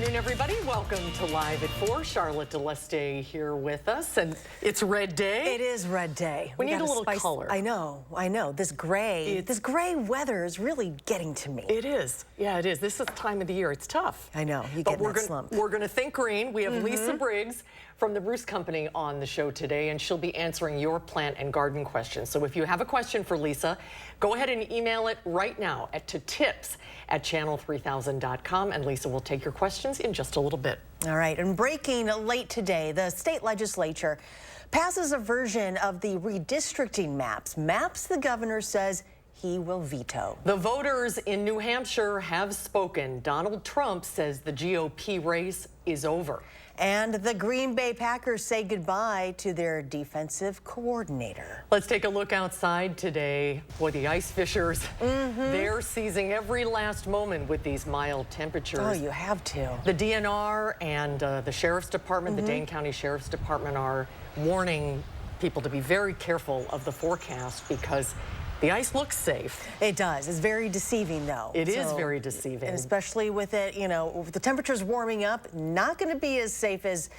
afternoon, everybody. Welcome to Live at 4. Charlotte DeLeste here with us, and it's Red Day. It is Red Day. We need a little color. I know. This gray weather is really getting to me. It is. Yeah, it is. This is the time of the year. It's tough. I know. You get that slump. We're going to think green. We have Lisa Briggs from the Roost Company on the show today, and she'll be answering your plant and garden questions. So if you have a question for Lisa, go ahead and email it right now to tips@channel3000.com, and Lisa will take your questions in just a little bit. All right, and breaking late today, the state legislature passes a version of the redistricting maps the governor says he will veto. The voters in New Hampshire have spoken. Donald Trump says the GOP race is over. And the Green Bay Packers say goodbye to their defensive coordinator. Let's take a look outside today. Boy, the ice fishers, they're seizing every last moment with these mild temperatures. Oh, you have to. The DNR and the Sheriff's Department, the Dane County Sheriff's Department, are warning people to be very careful of the forecast because the ice looks safe. It does. It's very deceiving, though. It is very deceiving. And especially with it, with the temperatures warming up, not going to be as safe as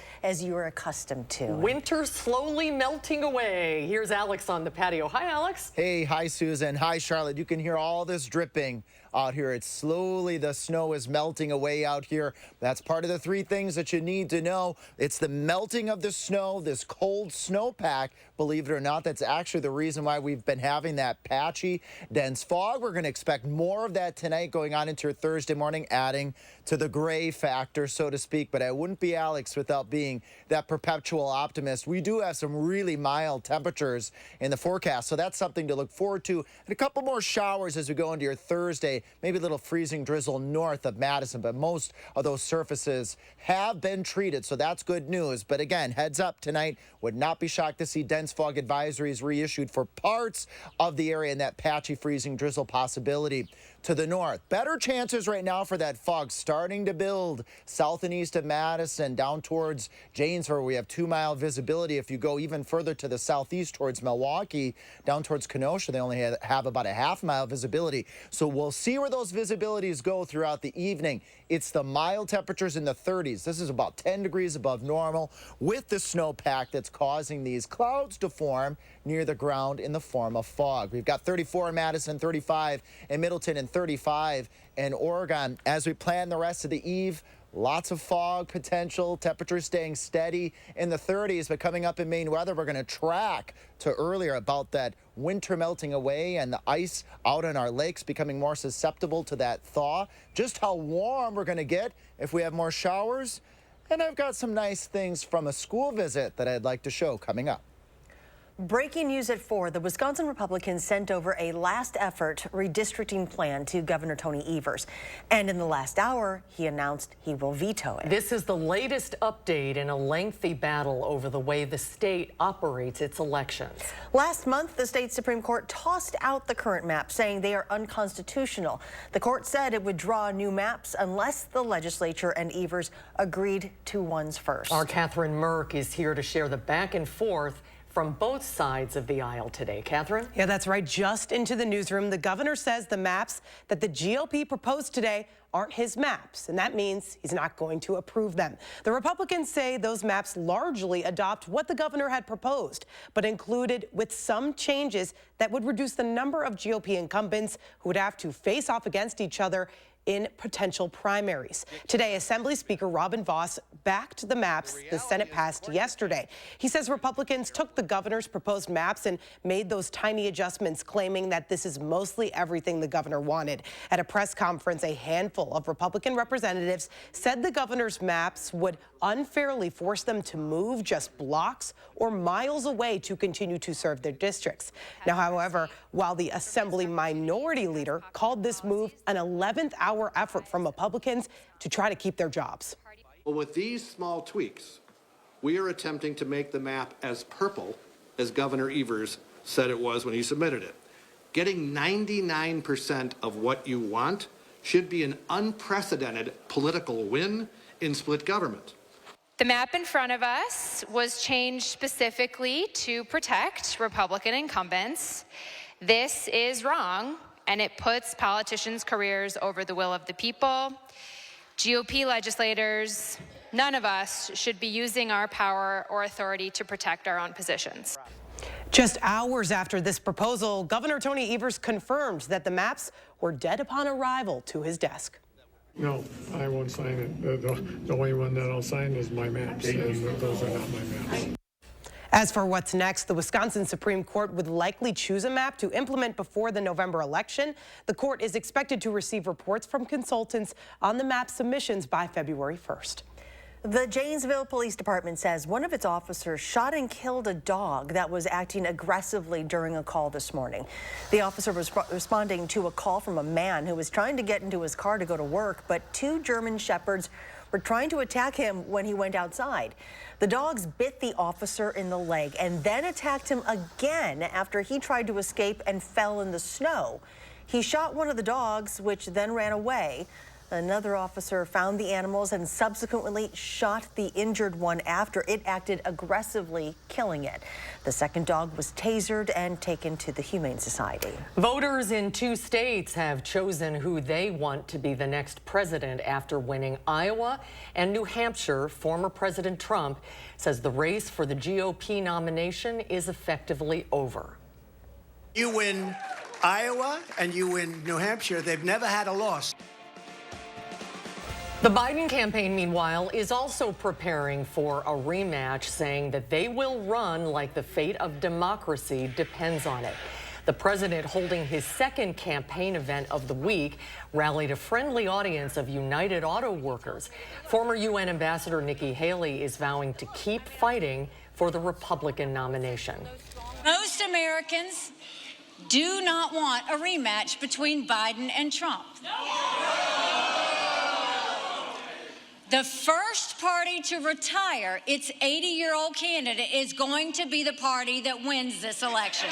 you are accustomed to. Winter slowly melting away. Here's Alex on the patio. Hi, Alex. Hey, hi, Susan. Hi, Charlotte. You can hear all this dripping out here. It's slowly, the snow is melting away out here. That's part of the three things that you need to know. It's the melting of the snow, this cold snowpack. Believe it or not, that's actually the reason why we've been having that patchy, dense fog. We're going to expect more of that tonight going on into your Thursday morning, adding to the gray factor, so to speak. But I wouldn't be Alex without being that perpetual optimist. We do have some really mild temperatures in the forecast, so that's something to look forward to. And a couple more showers as we go into your Thursday, maybe a little freezing drizzle north of Madison, but most of those surfaces have been treated, so that's good news. But again, heads up tonight, would not be shocked to see dense fog advisories reissued for parts of the area and that patchy freezing drizzle possibility to the north. Better chances right now for that fog starting to build south and east of Madison, down towards Janesville. We have 2-mile visibility. If you go even further to the southeast towards Milwaukee, down towards Kenosha, they only have about a half-mile visibility. So we'll see where those visibilities go throughout the evening. It's the mild temperatures in the 30s. This is about 10 degrees above normal with the snowpack that's causing these clouds to form near the ground in the form of fog. We've got 34 in Madison, 35 in Middleton, and 35 in Oregon. As we plan the rest of the eve, lots of fog potential, temperatures staying steady in the 30s, but coming up in Maine weather, we're going to track to earlier about that winter melting away and the ice out on our lakes becoming more susceptible to that thaw. Just how warm we're going to get if we have more showers. And I've got some nice things from a school visit that I'd like to show coming up. Breaking news at 4, the Wisconsin Republicans sent over a last-effort redistricting plan to Governor Tony Evers. And in the last hour, he announced he will veto it. This is the latest update in a lengthy battle over the way the state operates its elections. Last month, the state Supreme Court tossed out the current maps, saying they are unconstitutional. The court said it would draw new maps unless the legislature and Evers agreed to ones first. Our Catherine Merck is here to share the back and forth from both sides of the aisle today. Catherine? Yeah, that's right. Just into the newsroom, the governor says the maps that the GOP proposed today aren't his maps, and that means he's not going to approve them. The Republicans say those maps largely adopt what the governor had proposed, but included with some changes that would reduce the number of GOP incumbents who would have to face off against each other in potential primaries. Today, Assembly Speaker Robin Vos backed the maps the Senate passed yesterday. He says Republicans took the governor's proposed maps and made those tiny adjustments, claiming that this is mostly everything the governor wanted. At a press conference, a handful of Republican representatives said the governor's maps would unfairly force them to move just blocks or miles away to continue to serve their districts. Now, however, while the Assembly Minority Leader called this move an 11th-hour effort from Republicans to try to keep their jobs. Well, with these small tweaks, we are attempting to make the map as purple as Governor Evers said it was when he submitted it. Getting 99% of what you want should be an unprecedented political win in split government. The map in front of us was changed specifically to protect Republican incumbents. This is wrong, and it puts politicians' careers over the will of the people. GOP legislators, none of us should be using our power or authority to protect our own positions. Just hours after this proposal, Governor Tony Evers confirmed that the maps were dead upon arrival to his desk. No, I won't sign it. The only one that I'll sign is my maps, and those are not my maps. As for what's next, the Wisconsin Supreme Court would likely choose a map to implement before the November election. The court is expected to receive reports from consultants on the map submissions by February 1st. The Janesville Police Department says one of its officers shot and killed a dog that was acting aggressively during a call this morning. The officer was responding to a call from a man who was trying to get into his car to go to work, but two German Shepherds were trying to attack him when he went outside. The dogs bit the officer in the leg and then attacked him again after he tried to escape and fell in the snow. He shot one of the dogs, which then ran away. Another officer found the animals and subsequently shot the injured one after it acted aggressively, killing it. The second dog was tasered and taken to the Humane Society. Voters in 2 states have chosen who they want to be the next president after winning Iowa and New Hampshire. Former President Trump says the race for the GOP nomination is effectively over. You win Iowa and you win New Hampshire. They've never had a loss. The Biden campaign, meanwhile, is also preparing for a rematch, saying that they will run like the fate of democracy depends on it. The president, holding his second campaign event of the week, rallied a friendly audience of United Auto Workers. Former UN Ambassador Nikki Haley is vowing to keep fighting for the Republican nomination. Most Americans do not want a rematch between Biden and Trump. The first party to retire its 80-year-old candidate is going to be the party that wins this election.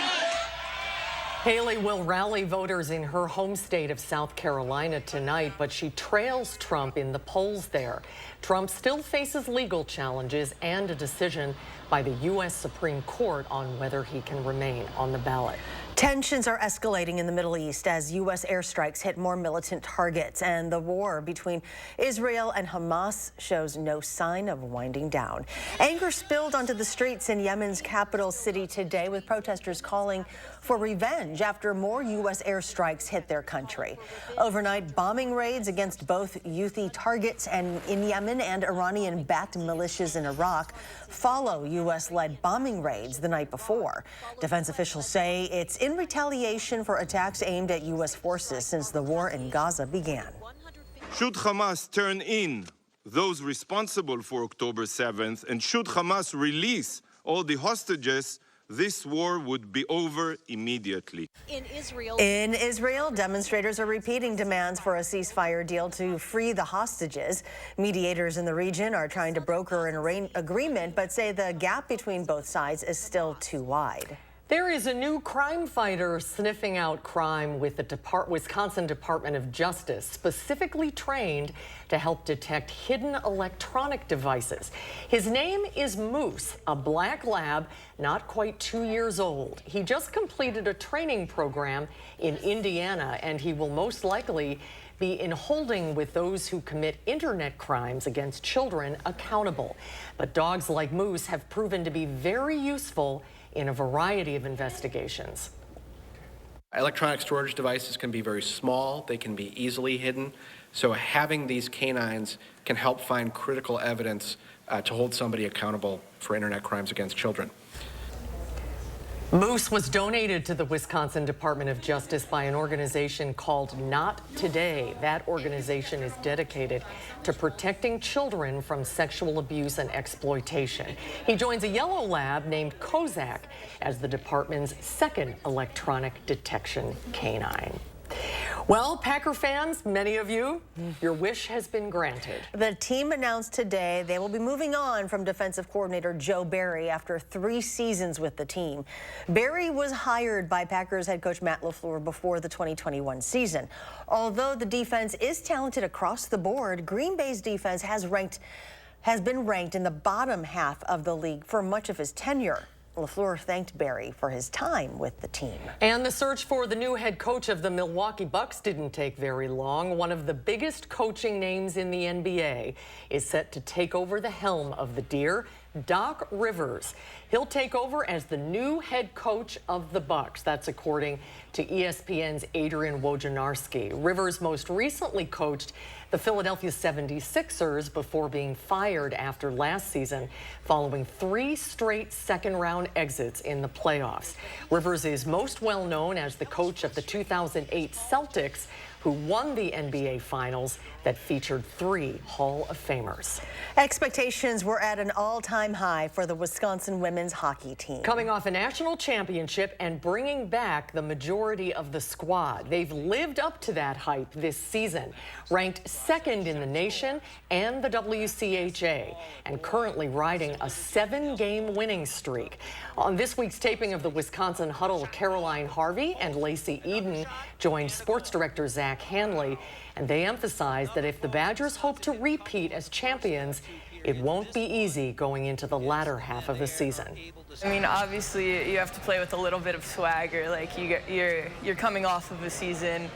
Haley will rally voters in her home state of South Carolina tonight, but she trails Trump in the polls there. Trump still faces legal challenges and a decision by the U.S. Supreme Court on whether he can remain on the ballot. Tensions are escalating in the Middle East as U.S. airstrikes hit more militant targets, and the war between Israel and Hamas shows no sign of winding down. Anger spilled onto the streets in Yemen's capital city today, with protesters calling for revenge after more U.S. airstrikes hit their country. Overnight bombing raids against both Houthi targets in Yemen and Iranian-backed militias in Iraq follow U.S.-led bombing raids the night before. Defense officials say it's in retaliation for attacks aimed at U.S. forces since the war in Gaza began. Should Hamas turn in those responsible for October 7th, and should Hamas release all the hostages, this war would be over immediately. In Israel, demonstrators are repeating demands for a ceasefire deal to free the hostages. Mediators in the region are trying to broker an agreement, but say the gap between both sides is still too wide. There is a new crime fighter sniffing out crime with the Wisconsin Department of Justice, specifically trained to help detect hidden electronic devices. His name is Moose, a black lab, not quite 2 years old. He just completed a training program in Indiana, and he will most likely be in holding with those who commit internet crimes against children accountable. But dogs like Moose have proven to be very useful in a variety of investigations. Electronic storage devices can be very small, they can be easily hidden, so having these canines can help find critical evidence to hold somebody accountable for internet crimes against children. Moose was donated to the Wisconsin Department of Justice by an organization called Not Today. That organization is dedicated to protecting children from sexual abuse and exploitation. He joins a yellow lab named Kozak as the department's second electronic detection canine. Well, Packer fans, many of you, your wish has been granted. The team announced today they will be moving on from defensive coordinator Joe Barry after 3 seasons with the team. Barry was hired by Packers head coach Matt LaFleur before the 2021 season. Although the defense is talented across the board, Green Bay's defense has been ranked in the bottom half of the league for much of his tenure. LaFleur thanked Barry for his time with the team. And the search for the new head coach of the Milwaukee Bucks didn't take very long. One of the biggest coaching names in the NBA is set to take over the helm of the Deer, Doc Rivers. He'll take over as the new head coach of the Bucks. That's according to ESPN's Adrian Wojnarowski. Rivers most recently coached the Philadelphia 76ers before being fired after last season following 3 straight second-round exits in the playoffs. Rivers is most well known as the coach of the 2008 Celtics, who won the NBA Finals that featured 3 Hall of Famers. Expectations were at an all-time high for the Wisconsin women's hockey team. Coming off a national championship and bringing back the majority of the squad. They've lived up to that hype this season, ranked 2nd in the nation and the WCHA, and currently riding a 7-game winning streak. On this week's taping of the Wisconsin Huddle, Caroline Harvey and Lacey Eden joined sports director Zach Hanley, and they emphasized that if the Badgers hope to repeat as champions, it won't be easy going into the latter half of the season. I mean, obviously, you have to play with a little bit of swagger. Like, you're coming off of a season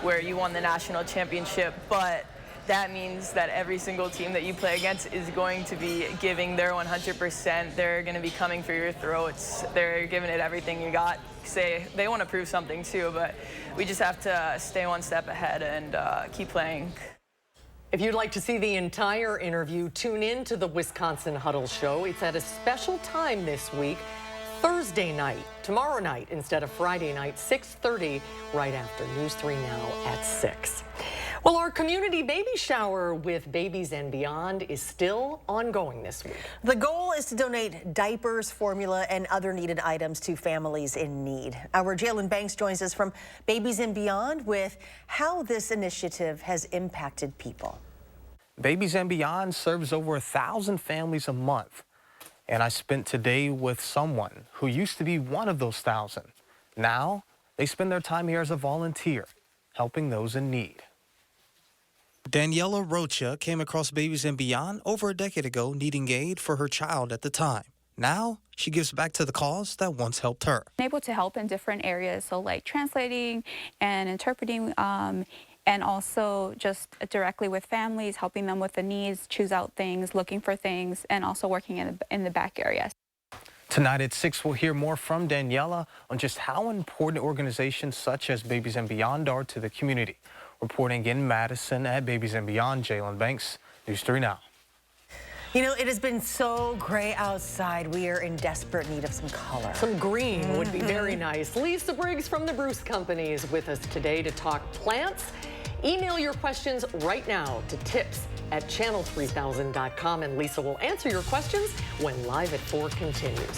where you won the national championship, but that means that every single team that you play against is going to be giving their 100%. They're going to be coming for your throats. They're giving it everything you got. They want to prove something too, but we just have to stay one step ahead and keep playing. If you'd like to see the entire interview, tune in to the Wisconsin Huddle Show. It's at a special time this week, Thursday night, tomorrow night instead of Friday night, 6:30, right after News 3 Now at 6. Well, our community baby shower with Babies and Beyond is still ongoing this week. The goal is to donate diapers, formula, and other needed items to families in need. Our Jalen Banks joins us from Babies and Beyond with how this initiative has impacted people. Babies and Beyond serves over 1,000 families a month. And I spent today with someone who used to be one of those 1,000. Now, they spend their time here as a volunteer, helping those in need. Daniela Rocha came across Babies and Beyond over a decade ago, needing aid for her child at the time. Now, she gives back to the cause that once helped her. I'm able to help in different areas, so like translating and interpreting, and also just directly with families, helping them with the needs, choose out things, looking for things, and also working in the back areas. Tonight at 6, we'll hear more from Daniela on just how important organizations such as Babies and Beyond are to the community. Reporting in Madison at Babies and Beyond, Jalen Banks, News 3 Now. You know, it has been so gray outside. We are in desperate need of some color. Some green would be very nice. Lisa Briggs from the Bruce Company is with us today to talk plants. Email your questions right now to tips@channel3000.com, and Lisa will answer your questions when Live at 4 continues.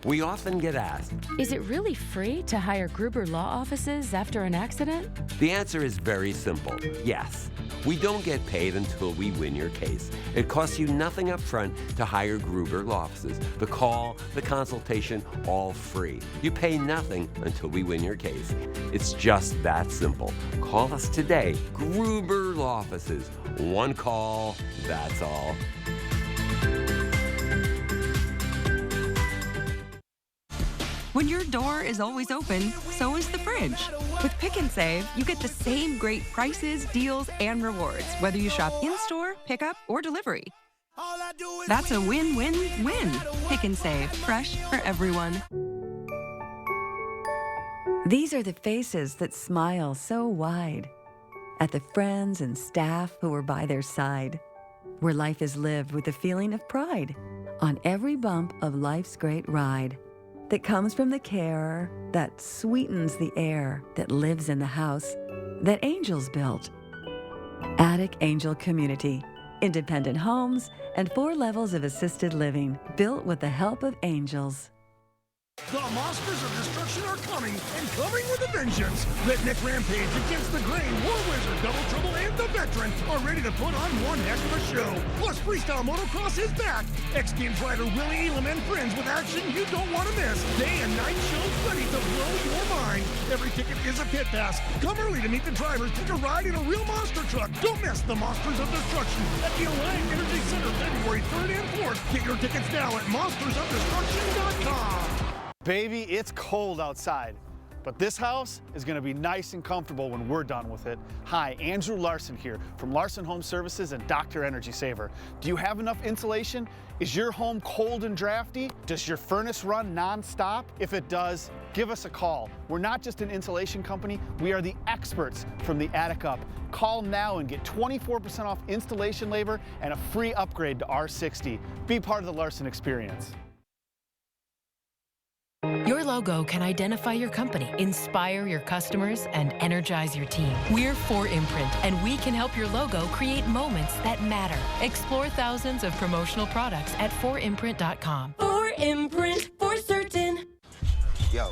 We often get asked, is it really free to hire Gruber Law Offices after an accident? The answer is very simple, yes. We don't get paid until we win your case. It costs you nothing up front to hire Gruber Law Offices. The call, the consultation, all free. You pay nothing until we win your case. It's just that simple. Call us today, Gruber Law Offices. One call, that's all. When your door is always open, so is the fridge. With Pick and Save, you get the same great prices, deals, and rewards, whether you shop in-store, pickup, or delivery. That's a win-win-win. Pick and Save, fresh for everyone. These are the faces that smile so wide at the friends and staff who are by their side, where life is lived with a feeling of pride on every bump of life's great ride. That comes from the care that sweetens the air that lives in the house that angels built. Attic Angel Community, independent homes and 4 levels of assisted living built with the help of angels. The monsters of destruction are coming, and coming with a vengeance. Redneck Rampage against the Grain, War Wizard, Double Trouble, and the Veteran are ready to put on one heck of a show. Plus, Freestyle Motocross is back. X Games rider Willie Elam and friends with action you don't want to miss. Day and night shows ready to blow your mind. Every ticket is a pit pass. Come early to meet the drivers. Take a ride in a real monster truck. Don't miss the Monsters of Destruction at the Alliant Energy Center February 3rd and 4th. Get your tickets now at monstersofdestruction.com. Baby, it's cold outside, but this house is gonna be nice and comfortable when we're done with it. Hi, Andrew Larson here from Larson Home Services and Dr. Energy Saver. Do you have enough insulation? Is your home cold and drafty? Does your furnace run nonstop? If it does, give us a call. We're not just an insulation company, we are the experts from the attic up. Call now and get 24% off installation labor and a free upgrade to R60. Be part of the Larson experience. Your logo can identify your company, inspire your customers, and energize your team. We're 4imprint, and we can help your logo create moments that matter. Explore thousands of promotional products at 4imprint.com. 4imprint, for certain. Yo,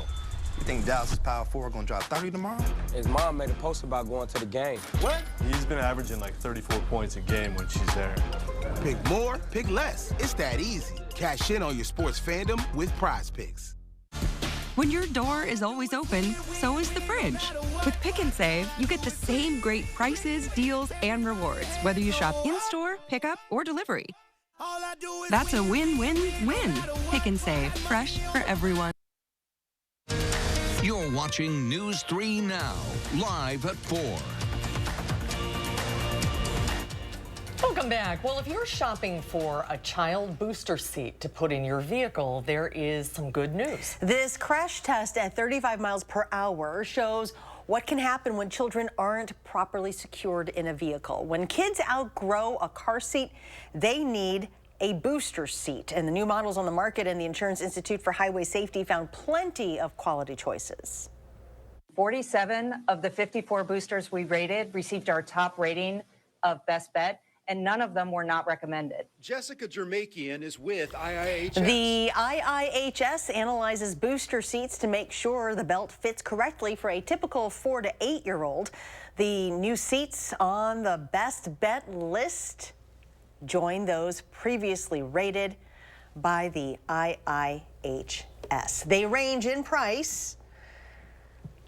you think Dallas's Power Forward gonna drop 30 tomorrow? His mom made a post about going to the game. What? He's been averaging like 34 points a game when she's there. Pick more, pick less. It's that easy. Cash in on your sports fandom with Prize Picks. When your door is always open, so is the fridge. With Pick and Save, you get the same great prices, deals, and rewards, whether you shop in-store, pickup, or delivery. That's a win-win-win. Pick and Save, fresh for everyone. You're watching News 3 Now, live at 4. Welcome back. Well, if you're shopping for a child booster seat to put in your vehicle, there is some good news. This crash test at 35 miles per hour shows what can happen when children aren't properly secured in a vehicle. When kids outgrow a car seat, they need a booster seat. And the new models on the market and the Insurance Institute for Highway Safety found plenty of quality choices. 47 of the 54 boosters we rated received our top rating of Best Bet, and none of them were not recommended. Jessica Jermakian is with IIHS. The IIHS analyzes booster seats to make sure the belt fits correctly for a typical 4 to 8-year-old. The new seats on the Best Bet list join those previously rated by the IIHS. They range in price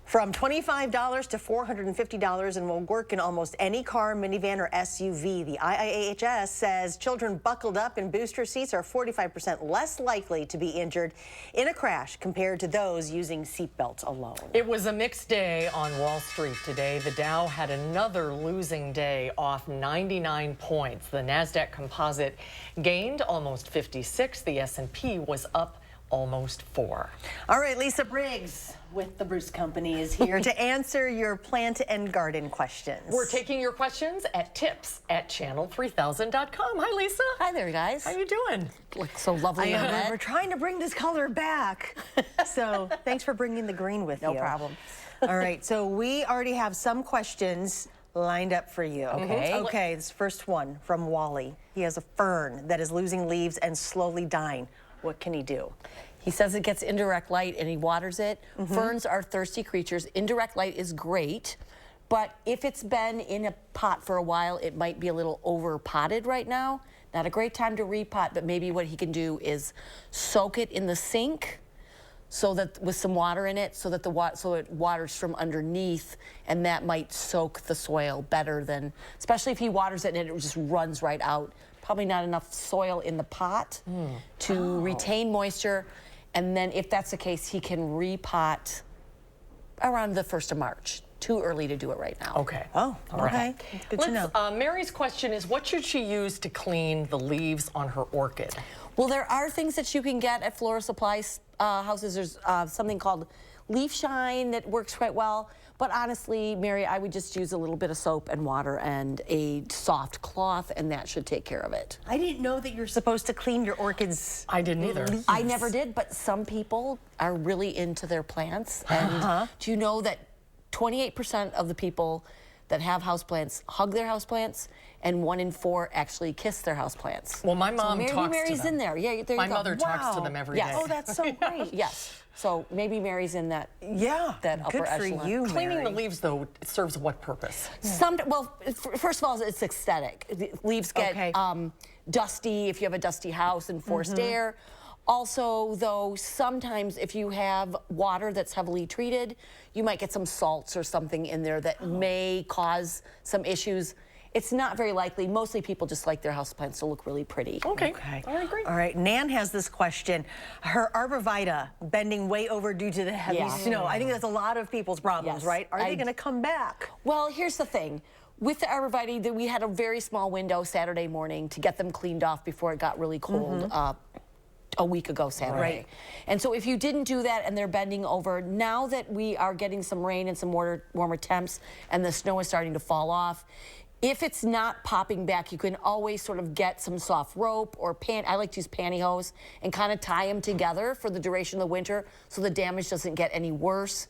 from $25 to $450 and will work in almost any car, minivan, or SUV. The IIHS says children buckled up in booster seats are 45% less likely to be injured in a crash compared to those using seatbelts alone. It was a mixed day on Wall Street today. The Dow had another losing day, off 99 points. The NASDAQ composite gained almost 56. The S&P was up almost 4. All right, Lisa Briggs with the Bruce Company is here to answer your plant and garden questions. We're taking your questions at tips@channel3000.com. Hi, Lisa. Hi there, guys. How you doing? Look so lovely in red. We're trying to bring this color back. So thanks for bringing the green with you. No problem. All right, so we already have some questions lined up for you. Okay. Okay, this first one from Wally. He has a fern that is losing leaves and slowly dying. What can he do? He says it gets indirect light and he waters it. Ferns are thirsty creatures. Indirect light is great, but if it's been in a pot for a while, it might be a little over potted right now. Not a great time to repot, but maybe what he can do is soak it in the sink so that with some water in it, so that so it waters from underneath, and that might soak the soil better than, especially if he waters it and it just runs right out. Probably not enough soil in the pot to retain moisture. And then if that's the case, he can repot around the 1st of March. Too early to do it right now. Okay. Oh, okay. Good to know. Mary's question is, what should she use to clean the leaves on her orchid? Well, there are things that you can get at Flora Supply houses. There's something called Leaf Shine that works quite well. But honestly, Mary, I would just use a little bit of soap and water and a soft cloth, and that should take care of it. I didn't know that you're supposed to clean your orchids. I didn't either. Leaves. I never did, but some people are really into their plants. And do you know that 28% of the people that have houseplants hug their houseplants, and 1 in 4 actually kiss their houseplants. Well, my mom so talks Mary's to them. in there. Yeah, there you my go. mother talks to them every day. Oh, that's so great. Yes. So maybe Mary's in that. Yeah. That upper good for echelon. you, Cleaning Mary. the leaves, though, serves what purpose? Well, first of all, it's aesthetic. The leaves get dusty if you have a dusty house and forced air. Also, though, sometimes if you have water that's heavily treated, you might get some salts or something in there that may cause some issues. It's not very likely. Mostly people just like their houseplants to look really pretty. Okay. I agree. All right, Nan has this question. Her arborvitae bending way over due to the heavy snow. I think that's a lot of people's problems, right? Are they going to come back? Well, here's the thing. With the arborvitae, we had a very small window Saturday morning to get them cleaned off before it got really cold. A week ago Saturday. Right. And so if you didn't do that and they're bending over, now that we are getting some rain and some warmer temps and the snow is starting to fall off, if it's not popping back, you can always sort of get some soft rope or I like to use pantyhose and kind of tie them together for the duration of the winter so the damage doesn't get any worse.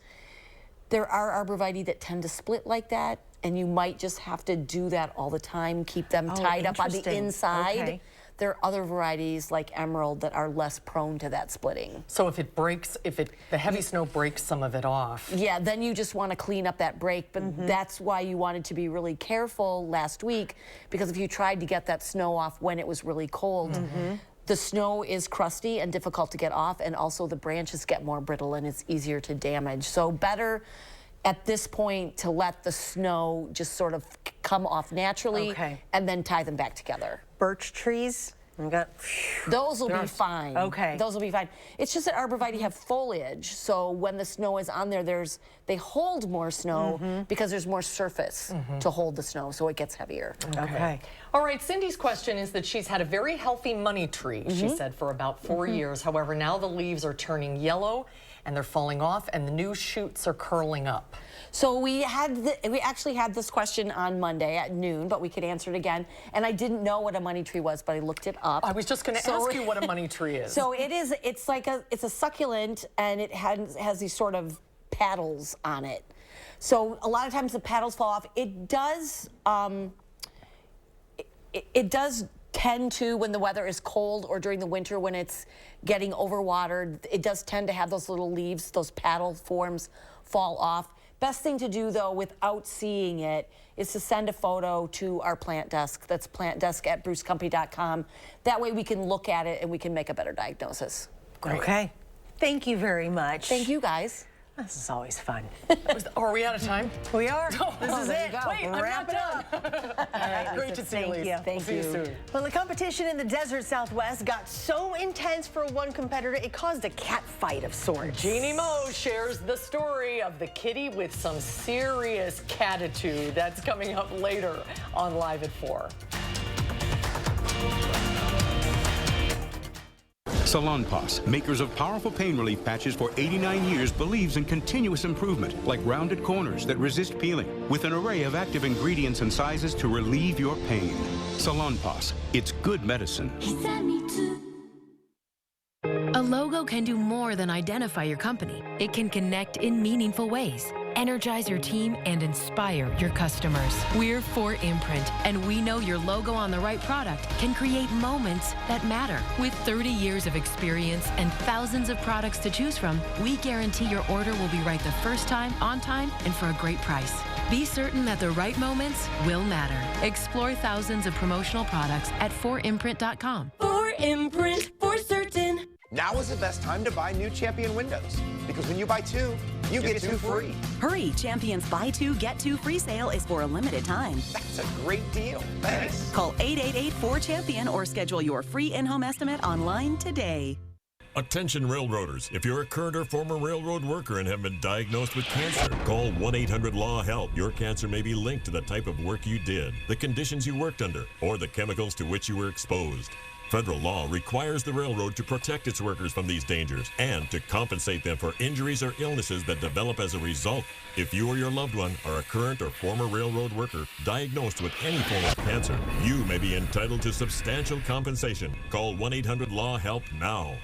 There are arborvitae that tend to split like that, and you might just have to do that all the time, keep them tied up on the inside. Okay. There are other varieties like emerald that are less prone to that splitting. So if it breaks, the heavy snow breaks some of it off. Yeah, then you just want to clean up that break, but that's why you wanted to be really careful last week, because if you tried to get that snow off when it was really cold, the snow is crusty and difficult to get off, and also the branches get more brittle and it's easier to damage. So better at this point to let the snow just sort of come off naturally and then tie them back together. Birch trees? Those will be fine. Okay. Those will be fine. It's just that arborvitae have foliage, so when the snow is on there, they hold more snow because there's more surface to hold the snow, so it gets heavier. Okay. All right, Cindy's question is that she's had a very healthy money tree, she said, for about 4 years. However, now the leaves are turning yellow and they're falling off and the new shoots are curling up. So we actually had this question on Monday at noon, but we could answer it again. And I didn't know what a money tree was, but I looked it up. I was just going to ask you what a money tree is. So it's a succulent, and it has these sort of paddles on it. So a lot of times the paddles fall off. It does tend to, when the weather is cold or during the winter when it's getting overwatered, it does tend to have those little leaves, those paddle forms fall off. Best thing to do, though, without seeing it, is to send a photo to our plant desk. That's plantdesk@brucecompany.com. That way we can look at it and we can make a better diagnosis. Great. Okay. Thank you very much. Thank you, guys. This is always fun. Are we out of time? We are. This is there it. you go. Wait, I'm Wrap not it up. All right, Great to see you, thank Elise. you. Thank See you you. soon. Well, the competition in the desert Southwest got so intense for one competitor, it caused a cat fight of sorts. Jeannie Moe shares the story of the kitty with some serious catitude. That's coming up later on Live at 4. Salonpas, makers of powerful pain relief patches for 89 years, believes in continuous improvement, like rounded corners that resist peeling, with an array of active ingredients and sizes to relieve your pain. Salonpas, it's good medicine. A logo can do more than identify your company. It can connect in meaningful ways, energize your team, and inspire your customers. We're 4imprint, and we know your logo on the right product can create moments that matter. With 30 years of experience and thousands of products to choose from, we guarantee your order will be right the first time, on time, and for a great price. Be certain that the right moments will matter. Explore thousands of promotional products at 4imprint.com. 4imprint, for certain. Now is the best time to buy new Champion windows, because when you buy 2, you get 2 free. Hurry, Champion's Buy 2, Get 2 free sale is for a limited time. That's a great deal. Thanks. Call 888-4CHAMPION or schedule your free in-home estimate online today. Attention railroaders, if you're a current or former railroad worker and have been diagnosed with cancer, call 1-800-LAW-HELP. Your cancer may be linked to the type of work you did, the conditions you worked under, or the chemicals to which you were exposed. Federal law requires the railroad to protect its workers from these dangers and to compensate them for injuries or illnesses that develop as a result. If you or your loved one are a current or former railroad worker diagnosed with any form of cancer, you may be entitled to substantial compensation. Call 1-800-LAW-HELP now.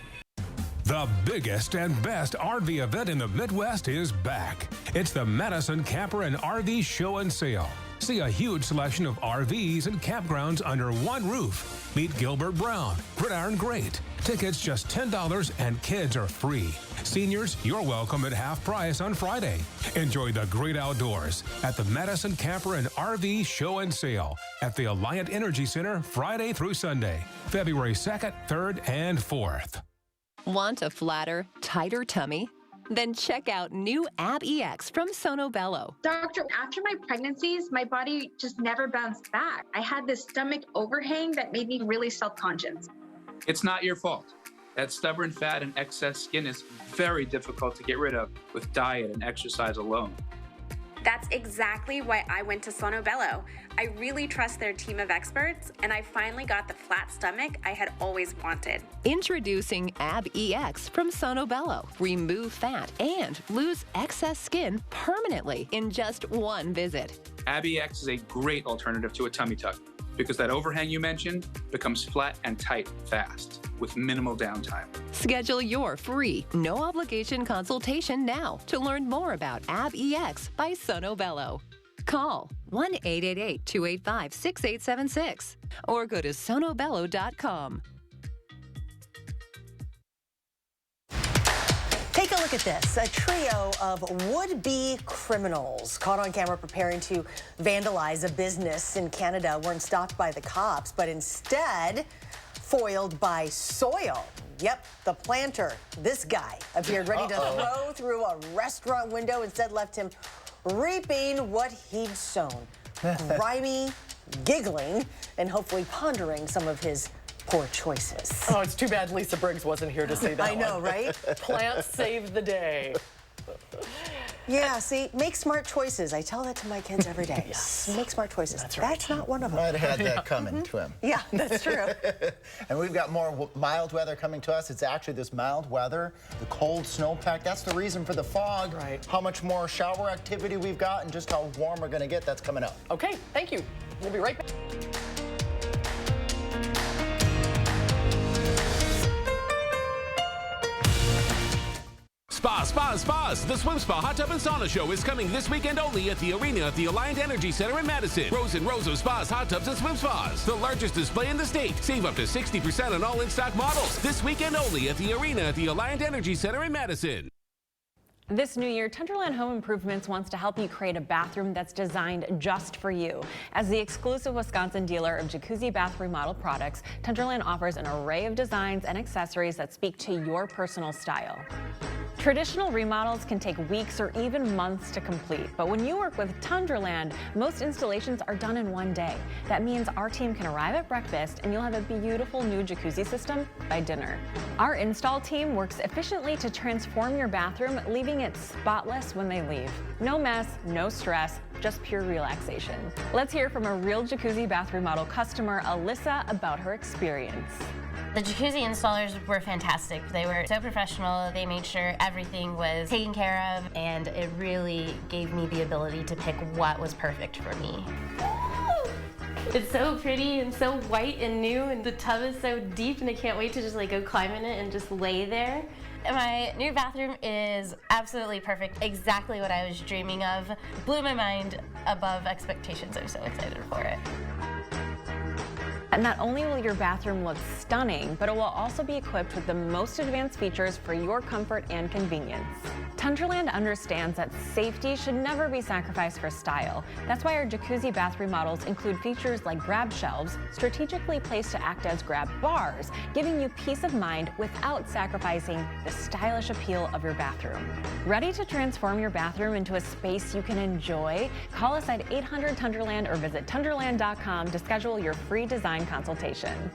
The biggest and best RV event in the Midwest is back. It's the Madison Camper and RV Show and Sale. See a huge selection of RVs and campgrounds under one roof. Meet Gilbert Brown, Gridiron Great. Tickets just $10 and kids are free. Seniors, you're welcome at half price on Friday. Enjoy the great outdoors at the Madison Camper and RV Show and Sale at the Alliant Energy Center Friday through Sunday, February 2nd, 3rd, and 4th. Want a flatter, tighter tummy? Then check out new Ab EX from Sono Bello. Doctor, after my pregnancies, my body just never bounced back. I had this stomach overhang that made me really self-conscious. It's not your fault. That stubborn fat and excess skin is very difficult to get rid of with diet and exercise alone. That's exactly why I went to Sono Bello. I really trust their team of experts, and I finally got the flat stomach I had always wanted. Introducing Ab EX from Sono Bello. Remove fat and lose excess skin permanently in just one visit. Ab EX is a great alternative to a tummy tuck because that overhang you mentioned becomes flat and tight fast with minimal downtime. Schedule your free, no-obligation consultation now to learn more about Ab EX by Sono Bello. Call 1-888-285-6876 or go to sonobello.com. Take a look at this. A trio of would-be criminals caught on camera preparing to vandalize a business in Canada weren't stopped by the cops, but instead foiled by soil. Yep, the planter, this guy, appeared ready to throw through a restaurant window, instead left him reaping what he'd sown. Grimy, giggling, and hopefully pondering some of his poor choices. Oh, it's too bad Lisa Briggs wasn't here to see that. I know, right? Plants saved the day. Yeah, see, make smart choices. I tell that to my kids every day. Yes. Make smart choices. That's right. That's not one of them. Might have had that coming to him. Yeah, that's true. And we've got more mild weather coming to us. It's actually this mild weather, the cold snowpack. That's the reason for the fog. Right. How much more shower activity we've got and just how warm we're going to get, that's coming up. Okay, thank you. We'll be right back. Spas. The Swim Spa Hot Tub and Sauna Show is coming this weekend only at the arena at the Alliant Energy Center in Madison. Rows and rows of spas, hot tubs, and swim spas. The largest display in the state. Save up to 60% on all in-stock models. This weekend only at the arena at the Alliant Energy Center in Madison. This new year, Tenderland Home Improvements wants to help you create a bathroom that's designed just for you. As the exclusive Wisconsin dealer of jacuzzi bath remodel products, Tenderland offers an array of designs and accessories that speak to your personal style. Traditional remodels can take weeks or even months to complete, but when you work with Tenderland, most installations are done in one day. That means our team can arrive at breakfast and you'll have a beautiful new jacuzzi system by dinner. Our install team works efficiently to transform your bathroom, leaving it spotless when they leave. No mess, no stress, just pure relaxation. Let's hear from a real jacuzzi bath remodel customer, Alyssa, about her experience. The jacuzzi installers were fantastic. They were so professional. They made sure everything was taken care of, and it really gave me the ability to pick what was perfect for me. It's so pretty and so white and new, and the tub is so deep, and I can't wait to just go climb in it and just lay there. My new bathroom is absolutely perfect, exactly what I was dreaming of. Blew my mind above expectations. I'm so excited for it. And not only will your bathroom look stunning, but it will also be equipped with the most advanced features for your comfort and convenience. Tenderland understands that safety should never be sacrificed for style. That's why our jacuzzi bath remodels include features like grab shelves, strategically placed to act as grab bars, giving you peace of mind without sacrificing the stylish appeal of your bathroom. Ready to transform your bathroom into a space you can enjoy? Call us at 800-TENDERLAND or visit tenderland.com to schedule your free design consultation.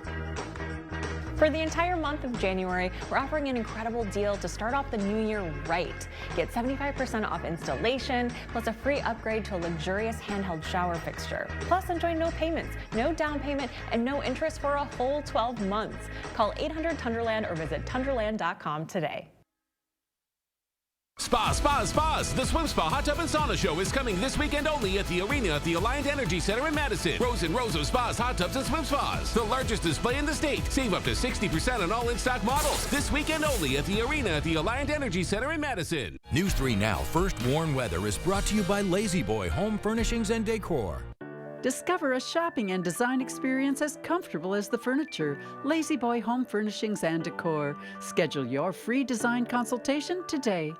For the entire month of January, we're offering an incredible deal to start off the new year right. Get 75% off installation, plus a free upgrade to a luxurious handheld shower fixture. Plus, enjoy no payments, no down payment, and no interest for a whole 12 months. Call 800-TENDERLAND or visit tenderland.com today. Spas. The Swim Spa Hot Tub and Sauna Show is coming this weekend only at the arena at the Alliant Energy Center in Madison. Rows and rows of spas, hot tubs, and swim spas. The largest display in the state. Save up to 60% on all in-stock models. This weekend only at the arena at the Alliant Energy Center in Madison. News 3 Now First Warn Weather is brought to you by Lazy Boy Home Furnishings and Decor. Discover a shopping and design experience as comfortable as the furniture. Lazy Boy Home Furnishings and Decor. Schedule your free design consultation today.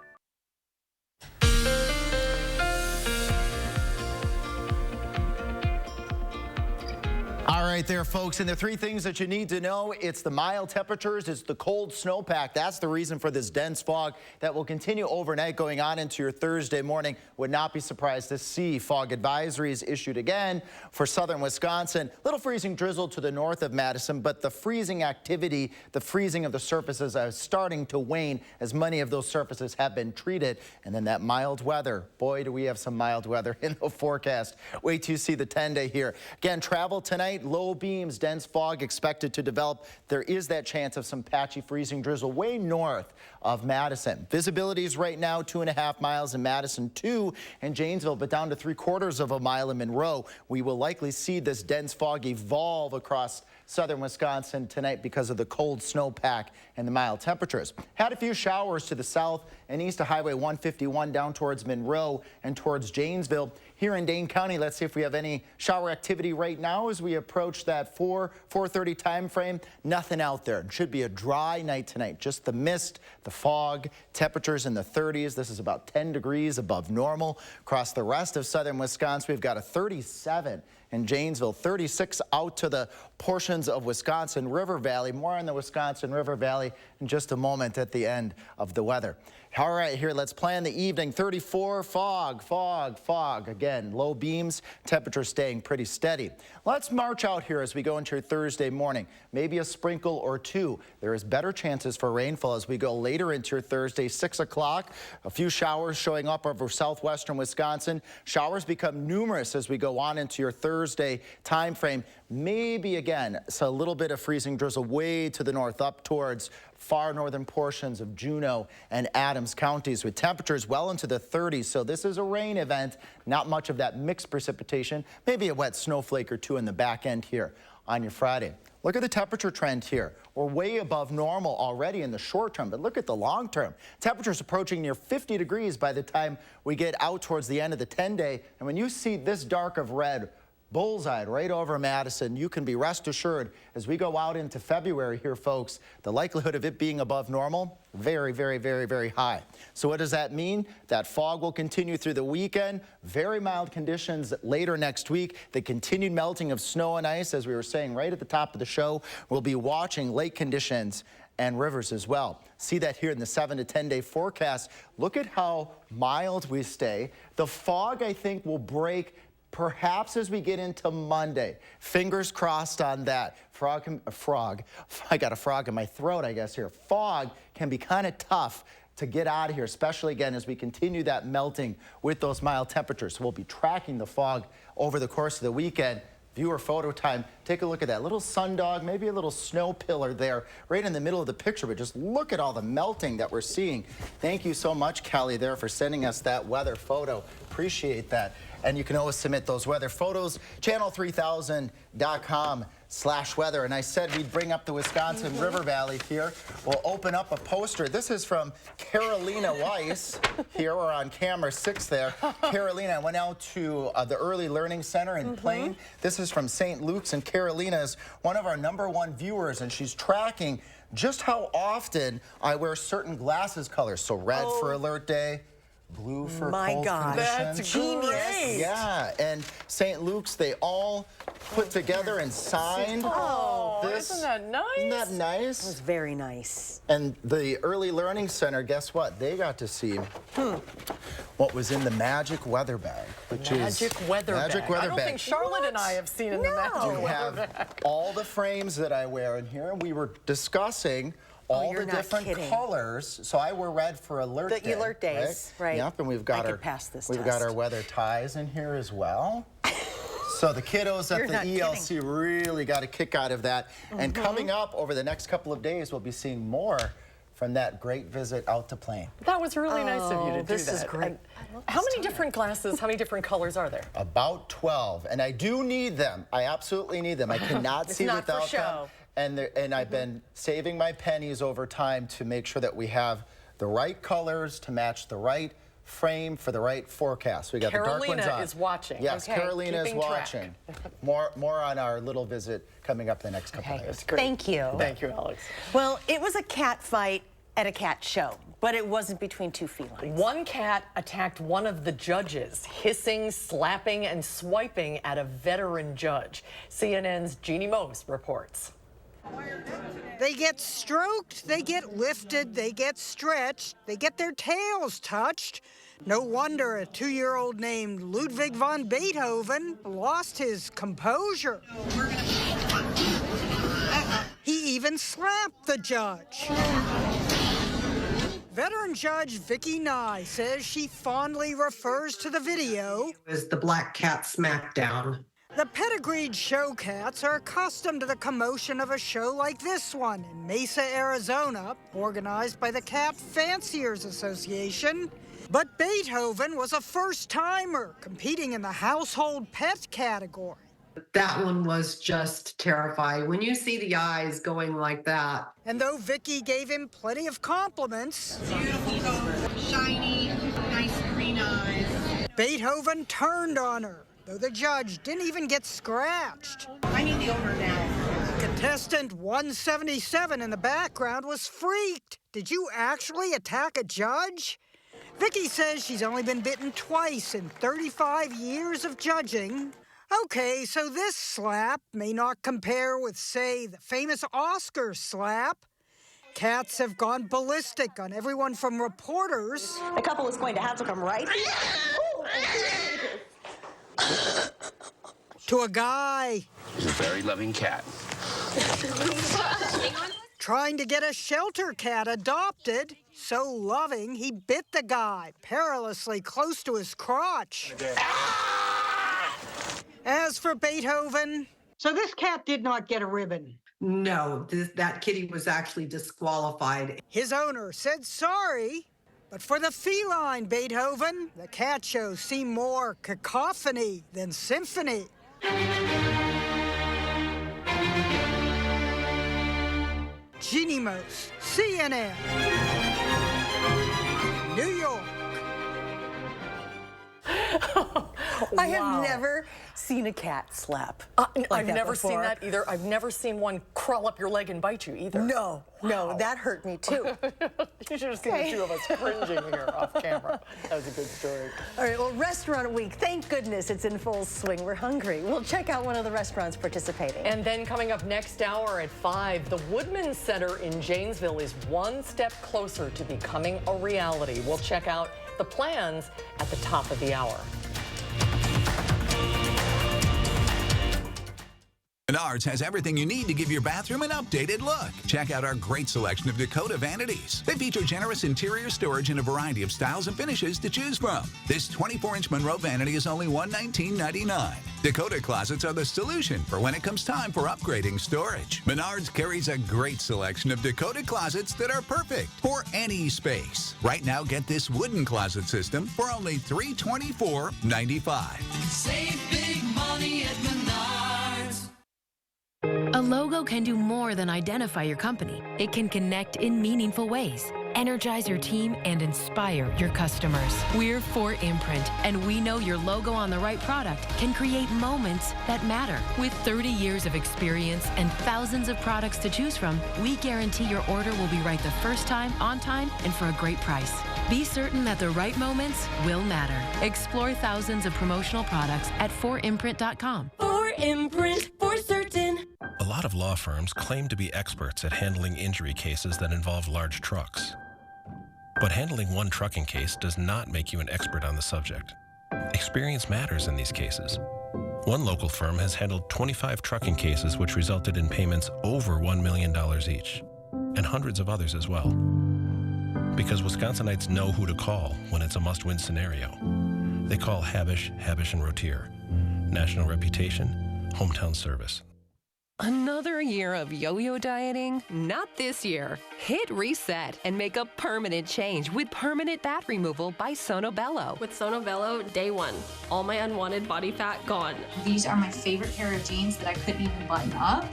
All right there, folks, and the three things that you need to know, it's the mild temperatures, it's the cold snowpack. That's the reason for this dense fog that will continue overnight going on into your Thursday morning. Would not be surprised to see fog advisories issued again for southern Wisconsin. Little freezing drizzle to the north of Madison, but the freezing activity, the freezing of the surfaces is starting to wane as many of those surfaces have been treated. And then that mild weather. Boy, do we have some mild weather in the forecast. Wait till you see the 10-day here. Again, travel tonight. Low beams, dense fog expected to develop. There is that chance of some patchy freezing drizzle way north of Madison. Visibilities right now 2.5 miles in Madison, 2 in Janesville, but down to 3/4 of a mile in Monroe. We will likely see this dense fog evolve across southern Wisconsin tonight because of the cold snowpack and the mild temperatures. Had a few showers to the south and east of Highway 151 down towards Monroe and towards Janesville. Here in Dane County, let's see if we have any shower activity right now as we approach that 4:30 time frame. Nothing out there. It should be a dry night tonight. Just the mist, the fog, temperatures in the 30s. This is about 10 degrees above normal. Across the rest of southern Wisconsin, we've got a 37 in Janesville, 36 out to the portions of Wisconsin River Valley. More on the Wisconsin River Valley in just a moment at the end of the weather. All right, here, let's plan the evening. 34, fog, fog, fog. Again, low beams, temperature staying pretty steady. Let's march out here as we go into your Thursday morning. Maybe a sprinkle or two. There is better chances for rainfall as we go later into your Thursday, 6 o'clock. A few showers showing up over southwestern Wisconsin. Showers become numerous as we go on into your Thursday time frame. Maybe again, so a little bit of freezing drizzle way to the north up towards far northern portions of Juneau and Adams counties with temperatures well into the 30s. So this is a rain event, not much of that mixed precipitation, maybe a wet snowflake or two in the back end here on your Friday. Look at the temperature trend here. We're way above normal already in the short term, but look at the long term. Temperatures approaching near 50 degrees by the time we get out towards the end of the 10-day. And when you see this dark of red, bullseye right over Madison, you can be rest assured as we go out into February here, folks, the likelihood of it being above normal, very, very, very, very high. So what does that mean? That fog will continue through the weekend. Very mild conditions later next week. The continued melting of snow and ice, as we were saying right at the top of the show. We'll be watching lake conditions and rivers as well. See that here in the 7 to 10-day forecast. Look at how mild we stay. The fog, I think, will break perhaps as we get into Monday. Fingers crossed on that. I got a frog in my throat, I guess, here. Fog can be kind of tough to get out of here, especially again as we continue that melting with those mild temperatures. So we'll be tracking the fog over the course of the weekend. Viewer photo time. Take a look at that little sundog, maybe a little snow pillar there right in the middle of the picture, but just look at all the melting that we're seeing. Thank you so much, Kelly, there for sending us that weather photo. Appreciate that. And you can always submit those weather photos, channel3000.com/weather. And I said we'd bring up the Wisconsin River Valley here. We'll open up a poster. This is from Carolina Weiss. Here we're on camera 6 there. Carolina went out to the Early Learning Center in Plain. This is from St. Luke's, and Carolina is one of our #1 viewers, and she's tracking just how often I wear certain glasses colors. So red for alert day, blue for cold conditions. That's genius. Yeah, and St. Luke's, they all put together and signed this. Isn't that nice? Isn't that nice? It was very nice. And the Early Learning Center, guess what? They got to see what was in the magic weather bag, which Magic weather bag. I don't think Charlotte and I have seen in the magic weather bag. All the frames that I wear in here. We were discussing all the different colors. So I wear red for alert day. The alert days, right? Yep, and we've got got our weather ties in here as well. So the kiddos at the ELC really got a kick out of that. And coming up over the next couple of days, we'll be seeing more from that great visit out to Plain. That was really nice of you to do that. This is great. How many different glasses, how many different colors are there? About 12, and I do need them. I absolutely need them. I cannot see without them. And I've been saving my pennies over time to make sure that we have the right colors to match the right frame for the right forecast. We got the dark ones on. Carolina is watching. Yes, okay, Carolina is watching. More on our little visit coming up in the next couple of days. Thank you. Thank you, Alex. Well, it was a cat fight at a cat show, but it wasn't between two felines. One cat attacked one of the judges, hissing, slapping, and swiping at a veteran judge. CNN's Jeannie Mose reports. They get stroked, they get lifted, they get stretched, they get their tails touched. No wonder a 2-year-old named Ludwig von Beethoven lost his composure. He even slapped the judge. Veteran Judge Vicki Nye says she fondly refers to the video as the Black Cat Smackdown. The pedigreed show cats are accustomed to the commotion of a show like this one in Mesa, Arizona, organized by the Cat Fanciers Association. But Beethoven was a first-timer competing in the household pet category. That one was just terrifying. When you see the eyes going like that. And though Vicki gave him plenty of compliments, beautiful coat, shiny, nice green eyes, Beethoven turned on her, though the judge didn't even get scratched. I need the owner now. Contestant 177 in the background was freaked. Did you actually attack a judge? Vicki says she's only been bitten twice in 35 years of judging. Okay, so this slap may not compare with, say, the famous Oscar slap. Cats have gone ballistic on everyone from reporters. The couple is going to have to come right to a guy. He's a very loving cat. Trying to get a shelter cat adopted. So loving, he bit the guy perilously close to his crotch. As for Beethoven, so this cat did not get a ribbon. No, that kitty was actually disqualified. His owner said sorry, but for the feline Beethoven, the cat show seemed more cacophony than symphony. Jeannie Mose, CNN, New York. I have never seen a cat slap. I've never seen that either. I've never seen one crawl up your leg and bite you either. No, no, that hurt me too. You should have seen the two of us cringing here off camera. That was a good story. All right, well, Restaurant Week, thank goodness it's in full swing. We're hungry. We'll check out one of the restaurants participating. And then coming up next hour at 5, the Woodman Center in Janesville is one step closer to becoming a reality. We'll check out the plans at the top of the hour. Menards has everything you need to give your bathroom an updated look. Check out our great selection of Dakota vanities. They feature generous interior storage and a variety of styles and finishes to choose from. This 24-inch Monroe vanity is only $119.99. Dakota closets are the solution for when it comes time for upgrading storage. Menards carries a great selection of Dakota closets that are perfect for any space. Right now, get this wooden closet system for only $324.95. Save big money at Menards. A logo can do more than identify your company. It can connect in meaningful ways, energize your team, and inspire your customers. We're 4imprint, and we know your logo on the right product can create moments that matter. With 30 years of experience and thousands of products to choose from, we guarantee your order will be right the first time, on time, and for a great price. Be certain that the right moments will matter. Explore thousands of promotional products at 4imprint.com. 4imprint, for certain. A lot of law firms claim to be experts at handling injury cases that involve large trucks. But handling one trucking case does not make you an expert on the subject. Experience matters in these cases. One local firm has handled 25 trucking cases which resulted in payments over $1 million each, and hundreds of others as well. Because Wisconsinites know who to call when it's a must-win scenario. They call Habish, Habish & Rotier. National reputation, hometown service. Another year of yo-yo dieting? Not this year. Hit reset and make a permanent change with permanent fat removal by Sonobello. With Sonobello, day one, all my unwanted body fat gone. These are my favorite pair of jeans that I couldn't even button up.